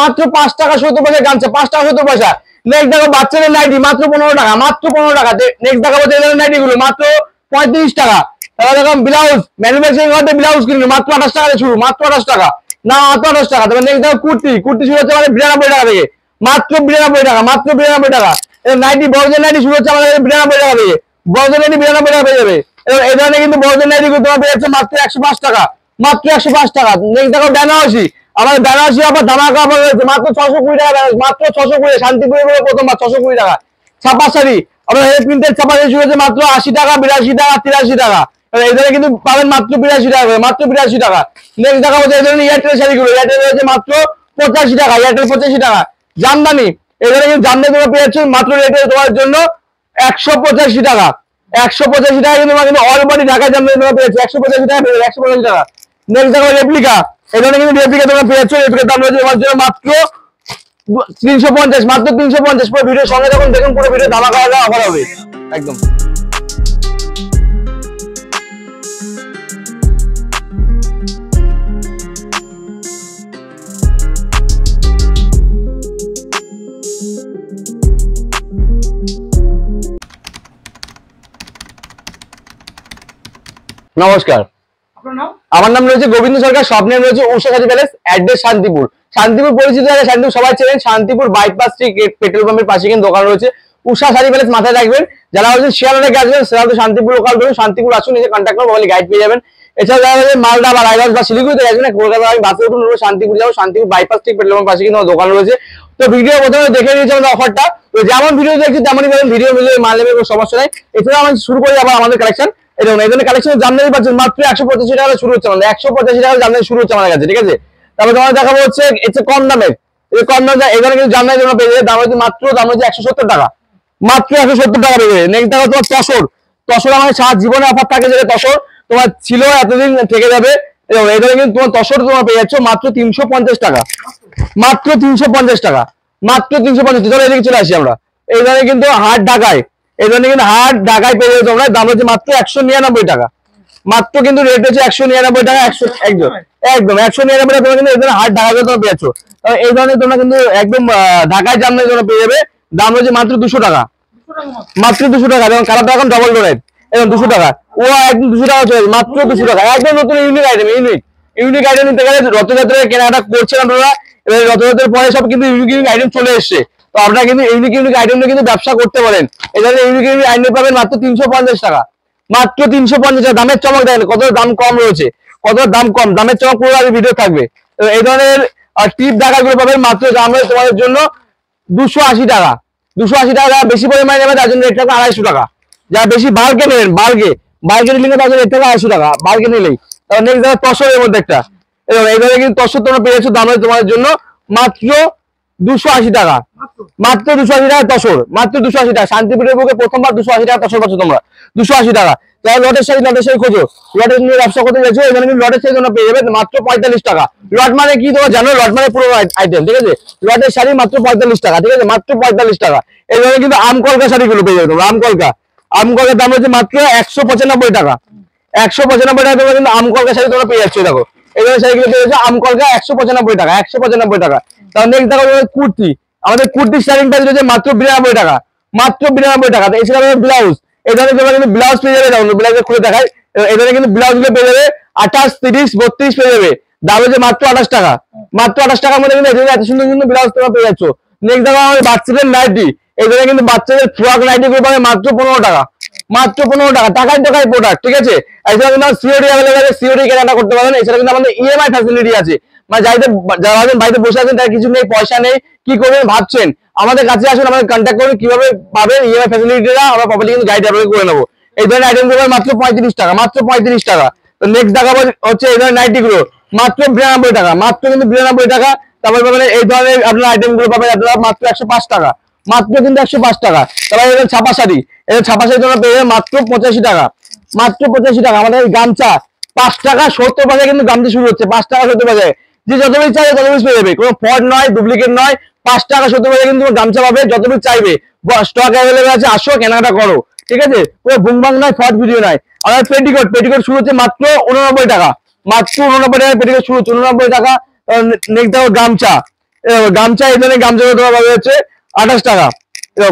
মাত্র 5 টাকা 70 পয়সা গামছা, 5 টাকা 70 পয়সা। নেক্সট দেখো বাচ্চাদের নাইটি মাত্র 15 টাকা, মাত্র 15 টাকা। নেক্সট দেখাবো এই নাইটি গুলো মাত্র 35 টাকা। তারপর দেখো ব্লাউজ, ম্যানুফ্যাকচারিং করতে ব্লাউজ কিনবে মাত্র 28 টাকা শুরু, মাত্র 28 টাকা, না মাত্র 28 টাকা। তারপর নেক্সট দেখো কুর্তি, কুর্তি শুরু হচ্ছে আমাদের 92 টাকা থেকে, মাত্র 92 টাকা, মাত্র 92 টাকা। নাইটি বড়দের নাইটি শুরু হচ্ছে আমাদের 92 টাকা থেকে, বড়দের নাইটি 92 টাকা পেয়ে যাবে। এই ধরনের কিন্তু বড়দের নাইটি গুলো তোমার পেয়ে যাচ্ছে মাত্র 105 টাকা, মাত্র 105 টাকা। নেক্সট দেখো বেনারসি, আমাদের বেনারসি আবার ধামাকা অফার রয়েছে মাত্র 620 টাকা, মাত্র 620, শান্তিপুরে প্রথমবার 620 টাকা। ছাপা শাড়ি আমাদের প্রিন্টের ছাপা শাড়ি শুরু হচ্ছে মাত্র 80 টাকা, 82 টাকা, 83 টাকা। এই ধরনের কিন্তু পাবেন মাত্র 82 টাকা, মাত্র 82 টাকা। নেক্সট দেখা হচ্ছে এই ধরনের এয়ারটেল শাড়িগুলো, এয়ারটেল রয়েছে মাত্র 85 টাকা, এয়ারটেল 85 টাকা। জামদানি, এই ধরনের কিন্তু জামদানি তোমরা পেয়ে যাচ্ছ মাত্র রেটে তোমার জন্য 185 টাকা, 185 টাকা। কিন্তু কিন্তু অল বডি ঢাকা জামদানি তোমরা পেয়ে যাচ্ছ 185 টাকা, 185 টাকা। নেক্সট দেখো রেপ্লিকা, এই ধরনের কিন্তু রেপ্লিকা তোমরা পেয়ে যাচ্ছ, রেপ্লিকার দাম রয়েছে তোমার জন্য মাত্র 350, মাত্র 350। পুরো ভিডিওর সঙ্গে যখন দেখুন পুরো ভিডিও ধামাকা অফার হবে একদম। নমস্কার, আমার নাম রয়েছে গোবিন্দ সরকার, শপ নেম রয়েছে উষা শাড়ি প্যালেস, অ্যাড্রেস শান্তিপুর। শান্তিপুর পরিচিত জায়গা, শান্তিপুর সবাই চেনেন। শান্তিপুর বাইপাস ঠিক পেট্রোল পাম্পের পাশে কিন্তু দোকান রয়েছে উষা শাড়ি প্যালেস, মাথায় রাখবেন। যারা হচ্ছে শিয়ালদা আসবেন সেটা তো শান্তিপুর লোকাল ধরুন, শান্তিপুর আসুন, এসে কন্ট্যাক্ট করুন, মোবাইলে গাইড পেয়ে যাবেন। এছাড়া যারা মালদা বা রায়গঞ্জ বা শিলিগুড়িতে আসবেন, কলকাতা আমি বাসে উঠুন, শান্তিপুর যাবো, শান্তিপুর বাইপাস ঠিক পেট্রোল পাম্পের পাশে কিন্তু দোকান রয়েছে। তো ভিডিও প্রথমে দেখে নিয়েছি আমাদের অফারটা, তো যেমন ভিডিও দেখছি তেমনই পাবেন, ভিডিও মিলে মাল নেবে কোনো সমস্যা নেই। এছাড়া আমি শুরু করি আবার আমাদের কালেকশন। এই ধরনের কালেকশন জামদানি পাচ্ছেন মাত্র 185 টাকা শুরু হচ্ছে আমাদের, 185 টাকা জামদানি শুরু হচ্ছে আমাদের কাছে, ঠিক আছে। তারপর তোমাদের দেখাবো হচ্ছে কম দামের, এই কম দামে এখানে কিন্তু জামদানি তোমরা পেয়ে যাবে, দাম হচ্ছে মাত্র 170 টাকা, মাত্র 170 টাকা পেয়ে যাবে। নেক্সট দেখো তোমার তসর, তসর আমাদের সারা জীবনে অফার থাকে, যেটা তসর তোমার ছিল এতদিন থেকে যাবে। এখানে কিন্তু তোমার তসর তোমরা পেয়ে যাচ্ছ মাত্র 350 টাকা, মাত্র 350 টাকা, মাত্র 350। চলো এদিকে চলে আসি আমরা। এই ধরনের কিন্তু হাট ঢাকায়, এই ধরনের কিন্তু হাট ঢাকায় পেয়ে যাবে তোমরা, দাম হচ্ছে মাত্র 199 টাকা, মাত্র কিন্তু রেট হচ্ছে 199 টাকা, 100 একদম একদম 199 টাকা। তোমরা কিন্তু এই ধরনের হাট ঢাকায় তোমরা পেয়ে যাচ্ছ। এই ধরনের তোমরা কিন্তু একদম ঢাকায় জামদানি তোমরা পেয়ে যাবে, দাম হচ্ছে মাত্র 200 টাকা, মাত্র 200 টাকা। এবং কালারটা এখন ডবল ডোরের, এবং 200 টাকা, ও একদম 200 টাকা চলে যাবে, মাত্র 200 টাকা। একদম নতুন ইউনিক আইটেম, ইউনিক আইটেম নিতে গেলে রথযাত্রায় কেনাকাটা করছেন আপনারা, এবার রথযাত্রার পরে সব কিন্তু ইউনিক আইটেম চলে এসছে। তো আপনারা কিন্তু ইউনিক আইটেম নিয়ে কিন্তু ব্যবসা করতে পারেন। এখানে ইউনিক আইটেম পাবেন মাত্র 350 টাকা, মাত্র 350 টাকা। দামের চমক দেখেন কত দাম কম রয়েছে, কত দাম কম, দামের চমক পুরো ভিডিও থাকবে। এই ধরনের টিপ ঢাকাগুলো পাবেন মাত্র দাম রয়েছে তোমাদের জন্য 280 টাকা, 280 টাকা। যারা বেশি পরিমাণে নেবে তার জন্য রেট থাকবে 250 টাকা। যারা বেশি বাল্কে নেবেন, বাল্কে নিলে তার জন্য রেট থাকবে 250 টাকা, বাল্কে নিলেই। তারপর নেক্সট দেখো তসরের মধ্যে একটা, এইভাবে কিন্তু তসর তোমরা পেয়ে যাচ্ছ, দাম রয়েছে তোমাদের জন্য মাত্র 280 টাকা, মাত্র 280 টাকা তসর, মাত্র 280 টাকা। শান্তিপুরের বুকে প্রথমবার 280 টাকা তসর পাচ্ছ তোমরা, 280 টাকা। যারা লটের শাড়ি খোঁজো, লটের নিয়ে ব্যবসা করতে যাচ্ছ, এখানে কিন্তু লটের শাড়ি তোমরা পেয়ে যাবে মাত্র 45 টাকা। লট মানে কি তোমরা জানো, লট মানে পুরো আইটেম, ঠিক আছে। লটের শাড়ি মাত্র 45 টাকা, ঠিক আছে, মাত্র 45 টাকা। এইভাবে কিন্তু আমকলকা শাড়িগুলো পেয়ে যাবে তোমরা, আমকলকার দাম হচ্ছে মাত্র 195 টাকা, 195 টাকা। তোমরা কিন্তু আমকলকা শাড়ি তোমরা পেয়ে যাচ্ছ, দেখো এই ধরনের শাড়িগুলো পেয়ে যাচ্ছে আমকলকা 195 টাকা, 195 টাকা। তাহলে নেক্সট দেখো কুর্তি, আমাদের কুর্তির স্টার্টিং প্রাইস রয়েছে মাত্র 92 টাকা, মাত্র 92 টাকা। এছাড়া ব্লাউজ, এই ধরনের তোমরা কিন্তু ব্লাউজ পেয়ে যাবে, দেখো ব্লাউজে খুলে দেখায়, এই ধরনের কিন্তু ব্লাউজ গুলো পেয়ে যাবে 28, 30, 32 পেয়ে যাবে, দাম হচ্ছে মাত্র 28 টাকা, মাত্র 28 টাকার মধ্যে কিন্তু এত সুন্দর সুন্দর ব্লাউজ তোমরা পেয়ে যাচ্ছ। নেক্সট দেখো আমাদের বাচ্চাদের নাইটি, এই ধরনের কিন্তু বাচ্চাদের ফ্রক নাইটি গুলো পাবে মাত্র 15 টাকা, মাত্র 15 টাকা, টাকায় টাকায় প্রোডাক্ট, ঠিক আছে। এছাড়া কিন্তু সিওডি অ্যাভেলেবল আছে, সিওডি কেনাকাটা করতে পারেন। এছাড়া কিন্তু আমাদের ইএমআই ফ্যাসিলিটি আছে, মানে যারা বাড়িতে বসে আছেন তার কিছু নেই, পয়সা নেই, কি করবেন ভাবছেন, আমাদের কাছে আসুন, আমাদের কন্ট্যাক্ট করুন, কিভাবে পাবেন ইএমআই ফ্যাসিলিটিটা আমরা প্রপারলি কিন্তু গাইড আপনাকে করে নেবো। এই ধরনের আইটেম গুলো মাত্র 35 টাকা, মাত্র 35 টাকা। তো নেক্সট দেখাবো হচ্ছে এই ধরনের নাইটি গুলো মাত্র 92 টাকা, মাত্র কিন্তু 92 টাকা। তারপরে পাবেন এই ধরনের আপনার আইটেম গুলো পাবেন আপনারা মাত্র 105 টাকা, মাত্র কিন্তু 105 টাকা। তারপরে ছাপা শাড়ি, এই ছাপা শাড়ি তোমরা পেয়ে যাবে মাত্র 85 টাকা, মাত্র 85 টাকা। আমাদের গামছা 5 টাকা 70 পয়সা কিন্তু গামছা শুরু হচ্ছে, 5 টাকা 70 পয়সায়। যে যত পিস চাইবে তত পিস পেয়ে যাবে, কোনো ফ্রড নয়, ডুপ্লিকেট নয়। 5 টাকা 70 পয়সা কিন্তু গামছা পাবে, যত পিস চাইবে। স্টক অ্যাভেলেবল আছে, আসো কেনাকাটা করো, ঠিক আছে। পুরো বুমবাং নয়, ফ্রড ভিডিও নয়। আমাদের পেটিকোট শুরু হচ্ছে মাত্র 89 টাকা, মাত্র 89 টাকা পেটিকোট শুরু হচ্ছে, 89 টাকা। নেক্সট দেখো গামছা, গামছা এই ধরনের গামছাগুলো তোমার পাবে হচ্ছে 28 টাকা।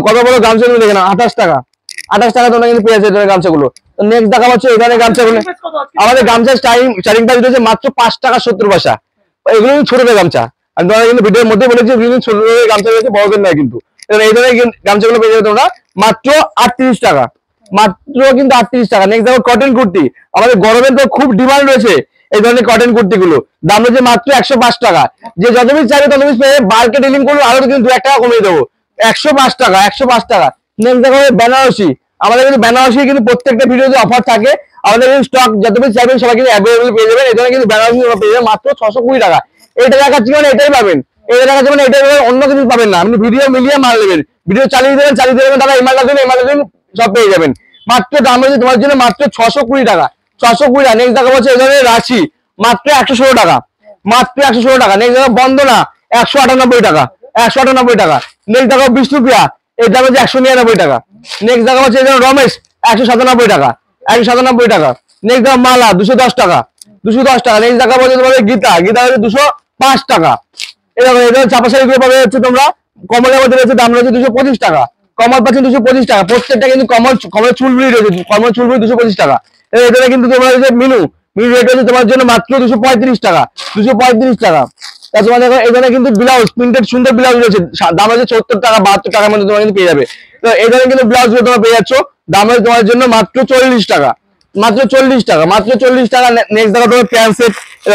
কত বড় গামছাগুলো দেখে না, 28 টাকা, 28 টাকা তোমরা কিন্তু পেয়ে যাচ্ছে এই ধরনের গামছাগুলো। তো নেক্সট দেখা হচ্ছে এই ধরনের গামছাগুলো। আমাদের গামছা স্টার্টিং প্রাইস রয়েছে মাত্র 5 টাকা 70 পয়সা। এগুলো কিন্তু ছোটদের গামছা, আমি তোমাদের কিন্তু ভিডিওর মধ্যে বলেছি এগুলো ছোটদের গামছা রয়েছে, বড়দের নয় কিন্তু। এই ধরনের গামছাগুলো পেয়ে যাবে তোমরা মাত্র 38 টাকা, মাত্র কিন্তু 38 টাকা। নেক্সট দেখো কটন কুর্তি, আমাদের গরমের তো খুব ডিমান্ড রয়েছে এই ধরনের কটন কুর্তি গুলো, দাম রয়েছে মাত্র 105 টাকা। যে যত পিস চাইবে তত পিস পেয়ে, বাল্কে ডিলিং করবো আরো কিন্তু 2-1 টাকা কমিয়ে দেবো, 105 টাকা, 105 টাকা। নেক্সট দেখো বেনারসি, আমাদের কিন্তু বেনারসি কিন্তু প্রত্যেকটা ভিডিওতে অফার থাকে, আমাদের কিন্তু স্টক যত পিস চাইবেন সবাই কিন্তু অ্যাভেলেবল পেয়ে যাবেন। এই ধরনের কিন্তু বেনারসি পেয়ে যাবেন মাত্র 620 টাকা। এইটা দেখাচ্ছি মানে এটাই পাবেন, এটা দেখাচ্ছি মানে এটাই পাবেন, অন্য কিছু পাবেন না। আপনি ভিডিও মিলিয়ে মাল নেবেন, ভিডিও চালিয়ে দেবেন দাদা, এই মালটা দিন এই মালটা দিন, সব পেয়ে যাবেন। মাত্র দাম রয়েছে তোমার জন্য মাত্র 620 টাকা, 620 টাকা। নেক্সট দেখা হচ্ছে এই ধরনের রাশি মাত্র 116 টাকা, মাত্র 116 টাকা। নেক্সট দেখা বন্দনা 198 টাকা, 198 টাকা। নেক্সট দেখা বিষ্ণুপ্রিয়া, এর দাম হচ্ছে 199 টাকা। নেক্সট দেখা হচ্ছে এই রমেশ 197 টাকা, 197 টাকা। নেক্সট দেখা মালা 210 টাকা, 210 টাকা। নেক্সট দেখা হচ্ছে তোমাদের গীতা, গীতা হচ্ছে 205 টাকা। এরকম এই ধরনের চাপা শাড়িগুলো পাবে হচ্ছে তোমরা কমলের মধ্যে রয়েছে, দাম রয়েছে 225 টাকা, কমল পাচ্ছেন 225 টাকা। প্রত্যেকটা কিন্তু কমল চুলবুড়ি রয়েছে, কমল চুলবুড়ি 225 টাকা। এখানে কিন্তু তোমার হচ্ছে মিনু রেট হচ্ছে তোমার জন্য মাত্র 235 টাকা, 235 টাকা। তারপর দেখো এখানে কিন্তু ব্লাউজ প্রিন্টেড সুন্দর ব্লাউজ রয়েছে, দাম হচ্ছে 70 টাকা 72 টাকার মধ্যে তোমরা কিন্তু পেয়ে যাবে। তো এই ধরনের কিন্তু ব্লাউজ গুলো তোমরা পেয়ে যাচ্ছ, দাম হচ্ছে তোমার জন্য মাত্র 40 টাকা, মাত্র 40 টাকা, মাত্র 40 টাকা। নেক্সট দেখো তোমার প্যান্ট সেট,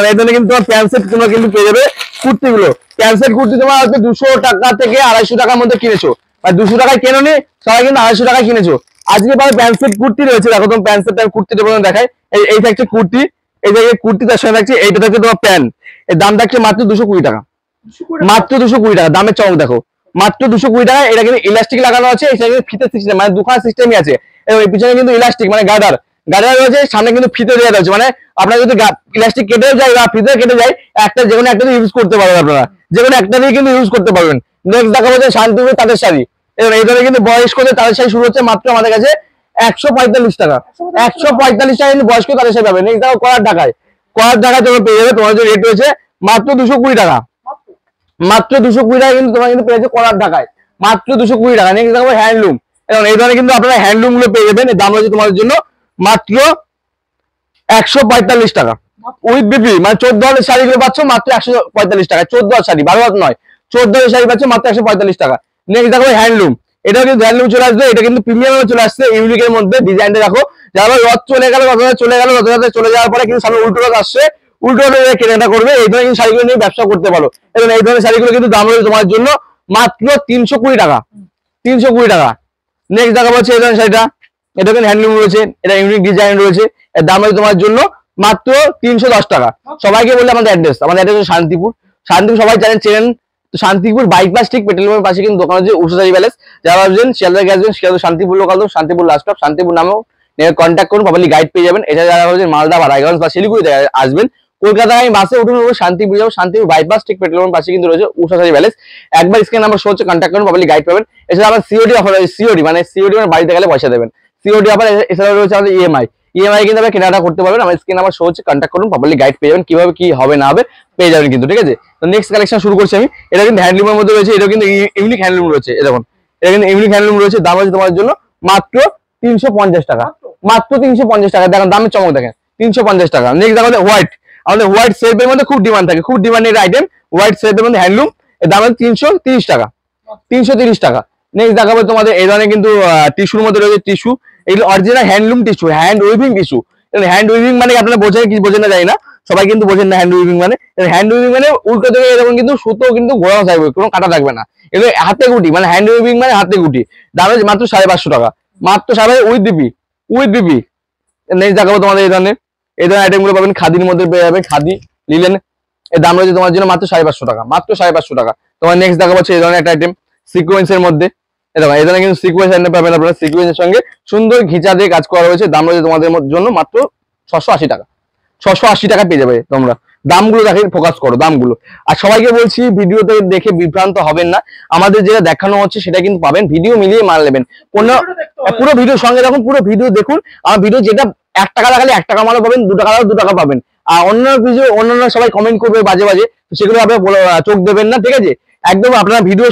এই ধরনের কিন্তু তোমার প্যান্ট সেট তোমরা কিন্তু পেয়ে যাবে কুর্তিগুলো। প্যান্ট সেট কুর্তি তোমার হচ্ছে 200 টাকা থেকে 250 টাকার মধ্যে কিনেছো, আর 200 টাকায় কেনোনি, সবাই কিন্তু 250 টাকায় কিনেছো। আজকে পাবে প্যান্ট সেট কুর্তি রয়েছে, দেখো তোমার প্যান্ট সেট কুর্তিটা বলুন দেখায়, এই থাকছে কুর্তি, এই জায়গায় কুর্তি, তার সঙ্গে থাকছে এইটা থাকছে তোমার প্যান্ট, এর দাম থাকছে মাত্র 220 টাকা, মাত্র 220 টাকা। দামের চমক দেখো, মাত্র 220 টাকা। এটা কিন্তু ইলাস্টিক লাগানো আছে, এটা কিন্তু ফিতে সিস্টেম, মানে দুখানা সিস্টেমই আছে। এবং এই পিছনে কিন্তু ইলাস্টিক মানে গার্ডার, গার্ডার রয়েছে, সামনে কিন্তু ফিতে দেওয়া রয়েছে, মানে আপনার যদি ইলাস্টিক কেটেও যায় বা ফিতে কেটে যায়, একটা যেকোনো একটা ইউজ করতে পারবেন, আপনারা যেকোনো একটা দিয়ে কিন্তু ইউজ করতে পারবেন। নেক্সট দেখা হচ্ছে শান্তিপুর তাঁতের শাড়ি, এবং এই ধরনের কিন্তু বয়স্কদের তাঁতের শাড়ি শুরু হচ্ছে মাত্র আমাদের কাছে 145 টাকা, 145 টাকা কিন্তু বয়স্ক তাঁতের শাড়ি পাবেন। নেক্সট দেখো করার ঢাকায়, করার ঢাকায় তোমরা পেয়ে যাবে, তোমার যে রেট রয়েছে মাত্র 220 টাকা, মাত্র 220 টাকা কিন্তু তোমরা কিন্তু পেয়েছো করার ঢাকায়, মাত্র 220 টাকা। নেক্সট দেখো হ্যান্ডলুম, এবং এই ধরনের কিন্তু আপনারা হ্যান্ডলুম গুলো পেয়ে যাবেন, এর দাম হচ্ছে তোমাদের জন্য মাত্র 145 টাকা উইথ বিপি, মানে 14 হাতের শাড়িগুলো পাচ্ছ মাত্র 145 টাকা, 14 হাত শাড়ি, 12 হাত নয়, 14 হাতের শাড়ি পাচ্ছ মাত্র 145 টাকা। নেক্সট দেখো হ্যান্ডলুম, এটাও কিন্তু হ্যান্ডলুম চলে আসবে, এটা কিন্তু প্রিমিয়ামে চলে আসছে, ইউনিকের মধ্যে। ডিজাইনটা দেখো, যারা রথ চলে গেল, রথযাত্রা চলে গেল, রথযাত্রা চলে যাওয়ার পরে কিন্তু সামনে উল্টো রথ আসছে, উল্টো রথে কেনাকাটা করবে, এই ধরনের শাড়িগুলো নিয়ে ব্যবসা করতে পারো। এবং এই ধরনের শাড়িগুলো কিন্তু দাম রয়েছে তোমার জন্য মাত্র 320 টাকা, 320 টাকা। নেক্সট দেখা পাচ্ছে এই ধরনের শাড়িটা, এটা কিন্তু হ্যান্ডলুম রয়েছে, এটা ইউনিক ডিজাইন রয়েছে, এর দাম হচ্ছে তোমার জন্য মাত্র 310 টাকা। সবাইকে বললে আমাদের অ্যাড্রেস, আমাদের অ্যাড্রেস শান্তিপুর, শান্তিপুর সবাই চেনেন তো, শান্তিপুর বাইপাস ঠিক পেট্রোল পাম্পের পাশে কিন্তু দোকান হচ্ছে উষা শাড়ি প্যালেস। যারা ভাবছেন শিয়ালদা আসবেন, Sealdah Shantipur local, Shantipur last stop, Shantipur নামেও কন্ট্যাক্ট করুন, প্রপারলি গাইড পেয়ে যাবেন। এটা যারা ভাবছেন মালদা বা রায়গঞ্জ বা শিলিগুড়ি আসবেন, কলকাতায় আমি বাসে উঠুন, শান্তিপুর যাবো, শান্তিপুর বাইপাস ঠিক পেট্রোল পাম্পের পাশে কিন্তু রয়েছে উষা শাড়ি প্যালেস। একবার স্ক্রিন নাম্বার শো হচ্ছে, কন্ট্যাক্ট করুন, প্রপারলি গাইড পাবেন। এছাড়া আমার সিওডি অফার রয়েছে, সিওডি মানে বাড়িতে গেলে পয়সা দেবেন, সিওডি অফার। এছাড়া রয়েছে আমাদের ইএমআই, ইএমআই কিন্তু আপনি কেনাকাটা করতে পারবেন। আমার স্ক্রিন নাম্বার শো হচ্ছে, কন্ট্যাক্ট করুন, প্রপারলি গাইড পেয়ে যাবেন, কিভাবে কি হবে না হবে পেয়ে যাবেন কিন্তু, ঠিক আছে। তো নেক্সট কালেকশন শুরু করছি আমি, এটা কিন্তু হ্যান্ডলুমের মধ্যে রয়েছে, এটা কিন্তু ইউনিক হ্যান্ডলুম রয়েছে, এই দেখুন এটা কিন্তু ইউনিক হ্যান্ডলুম রয়েছে, দাম হচ্ছে তোমার জন্য মাত্র 350 টাকা, মাত্র 350 টাকা। দেখেন দামের চমক দেখেন, 350 টাকা। নেক্সট দেখো হোয়াইট, আমাদের হোয়াইট সেপের মধ্যে খুব ডিমান্ড থাকে, খুব ডিমান্ডেড আইটেম হোয়াইট সেপের মধ্যে হ্যান্ডলুম, এর দাম হচ্ছে 330 টাকা, 330 টাকা। নেক্সট দেখাবো তোমাদের এই ধরনের কিন্তু টিস্যুর মধ্যে রয়েছে, টিস্যু, এগুলো original handloom tissue, hand weaving tissue. Hand weaving মানে আপনারা বোঝেন কি বোঝেন না জানি না, সবাই কিন্তু বোঝেন না হ্যান্ড উইভিং মানে। হ্যান্ড উইভিং মানে উল্টো থেকে এরকম কিন্তু সুতো কিন্তু ঘোরানো থাকবে, কোনো কাটা থাকবে না, এগুলো হাতে গুটি, মানে হ্যান্ড উইভিং মানে হাতে গুটি। দাম হচ্ছে মাত্র 550 টাকা, মাত্র 550 with BP, with BP. Next দেখাবো তোমাদের এই ধরনের আইটেম গুলো পাবেন খাদির মধ্যে পেয়ে যাবে, খাদি লিলেন, এর দাম রয়েছে তোমার জন্য মাত্র 550 টাকা, মাত্র 550 টাকা। তোমার নেক্সট দেখাবো এই ধরনের একটা আইটেম সিকোয়েন্সের মধ্যে, এই ধরনের কিন্তু সিকোয়েন্স আইটেম পাবেন আপনারা, সিকোয়েন্সের সঙ্গে সুন্দর ঘিচা দিয়ে কাজ করা রয়েছে, দাম রয়েছে তোমাদের জন্য মাত্র 680 টাকা, 680 টাকা পেয়ে যাবে তোমরা। দামগুলো দেখে ফোকাস করো দামগুলো। আর সবাইকে বলছি ভিডিওতে দেখে বিভ্রান্ত হবেন না, আমাদের যেটা দেখানো হচ্ছে সেটা কিন্তু পাবেন, ভিডিও মিলিয়ে মাল নেবেন, পুরো ভিডিও সঙ্গে দেখুন, পুরো ভিডিও দেখুন। আমার ভিডিও যেটা 1 টাকা দেখালে 1 টাকা মালও পাবেন, 2 টাকা 2 টাকা পাবেন। আর অন্যান্য ভিডিও অন্যান্য সবাই কমেন্ট করবে বাজে বাজে, তো সেগুলো আপনি চোখ দেবেন না, ঠিক আছে। একদম আপনারা ভিডিও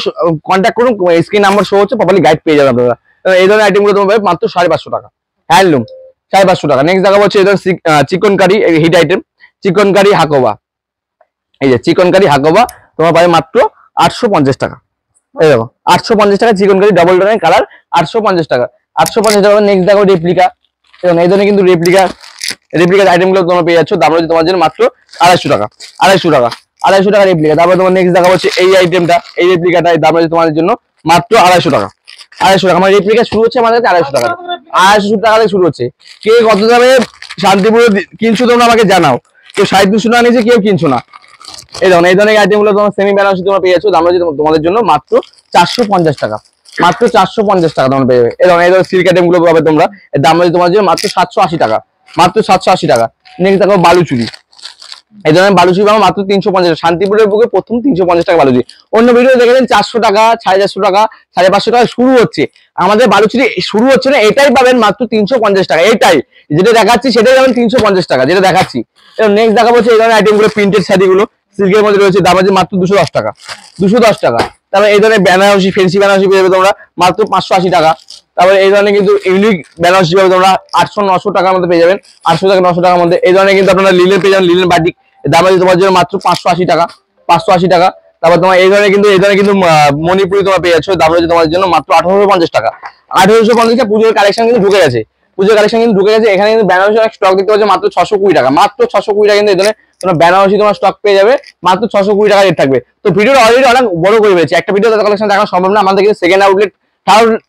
কন্ট্যাক্ট করুন, স্ক্রিন নাম্বার শো হচ্ছে, প্রপারলি গাইড পেয়ে যাবেন আপনারা। এই ধরনের আইটেমগুলো তোমার পাবে মাত্র 550 টাকা, হ্যান্ডলুম 550 টাকা। নেক্সট দেখাবো হচ্ছে এই ধরনের চিকন কারি হিট আইটেম, চিকন কারি হাকোবা। এই যে চিকন কারি হাকোবা তোমার পাবে মাত্র 850 টাকা। এই দেখো 850 টাকা চিকন কারি ডাবল টোনের কালার, 850 টাকা, 850 টাকা। নেক্সট দেখো রেপ্লিকা, এবং এই ধরনের কিন্তু রেপ্লিকার আইটেমগুলো তোমরা পেয়ে যাচ্ছ, দাম রয়েছে তোমার জন্য মাত্র 250 টাকা, 250 টাকা, 250 টাকা রেপ্লিকা। তারপরে তোমার নেক্সট দেখা হচ্ছে এই আইটেমটা, এই রেপ্লিকাটা দাম রয়েছে তোমাদের জন্য মাত্র 250 টাকা, 250 টাকা। আমার রেপ্লিকা শুরু হচ্ছে আমাদের 250 টাকা, 250 টাকা থেকে শুরু হচ্ছে। কে কত দামে শান্তিপুরে কিনছো তোমরা আমাকে জানাও। কেউ 250 টাকা নিয়েছে, কেউ কিনছো না। এই ধরনের আইটেমগুলো তোমার সেমি বেনারসি তোমরা পেয়ে যাচ্ছ, দাম রয়েছে তোমাদের জন্য মাত্র 450 টাকা, মাত্র 450 টাকা তোমরা পেয়ে যাবে। এই ধরনের সিল্ক আইটেমগুলো পাবে তোমরা, এর দাম রয়েছে তোমার জন্য মাত্র 780 টাকা, মাত্র 780 টাকা। নেক্সট দেখো বালুচুরি, এই ধরনের বালুচুরি পাবো মাত্র 350। শান্তিপুরের বুকে প্রথম 350 টাকা বালুচুরি। অন্য ভিডিও দেখেছেন 400 টাকা, 450 টাকা, 550 টাকা শুরু হচ্ছে। আমাদের বালুচুরি শুরু হচ্ছে না, এটাই পাবেন মাত্র 350 টাকা। এটাই যেটা দেখাচ্ছি সেটাই পাবেন 350 টাকা, যেটা দেখাচ্ছি। নেক্সট দেখাবো হচ্ছে এই ধরনের আইটেমগুলো, প্রিন্টেড শাড়িগুলো সিল্কের মধ্যে রয়েছে, দাম আছে মাত্র 210 টাকা, 210 টাকা। তারপরে এই ধরনের বেনারসি, ফেন্সি বেনারসি পেয়ে যাবে তোমরা মাত্র 580 টাকা। তারপরে এই ধরনের কিন্তু ইউনিক বেনারসি পাবে তোমরা 800-900 টাকার মধ্যে পেয়ে যাবেন, 800 থেকে 900 টাকার মধ্যে। এই ধরনের কিন্তু আপনারা লিলেন পেয়ে যাবেন, লিলেন বাটিক, দাম আছে তোমার জন্য মাত্র 580 টাকা, 580 টাকা। তারপর তোমার এই ধরনের কিন্তু মণিপুরি তোমার পেয়ে যাচ্ছ, দাম রয়েছে তোমাদের জন্য মাত্র 1850 টাকা, 1850 টাকা। পুজোর কালেকশন কিন্তু ঢুকে গেছে, এখানে কিন্তু বেনারসি অনেক স্টক দেখতে পাচ্ছ মাত্র 620 টাকা, মাত্র 620 টাকা। কিন্তু এই ধরনের তোমরা বেনারসি তোমার স্টক পেয়ে যাবে মাত্র 620 টাকা রেট থাকবে। তো ভিডিওটা অলরেডি অনেক বড় করে ফেলেছে, একটা ভিডিও তাদের কালেকশন দেখানো সম্ভব না। আমাদের কিন্তু সেকেন্ড আউটলেট,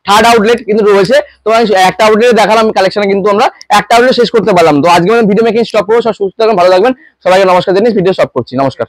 থার্ড আউটলেট কিন্তু রয়েছে। তোমার একটা আউটলেটে দেখালাম কালেকশন, কিন্তু আমরা একটা আউটলেট শেষ করতে পারলাম। তো আজকে ভিডিও মেকিং স্টপ করবো। সব সুস্থ থাকবেন, ভালো থাকবেন, সবাইকে নমস্কার জানিয়ে ভিডিও স্টপ করছি। নমস্কার।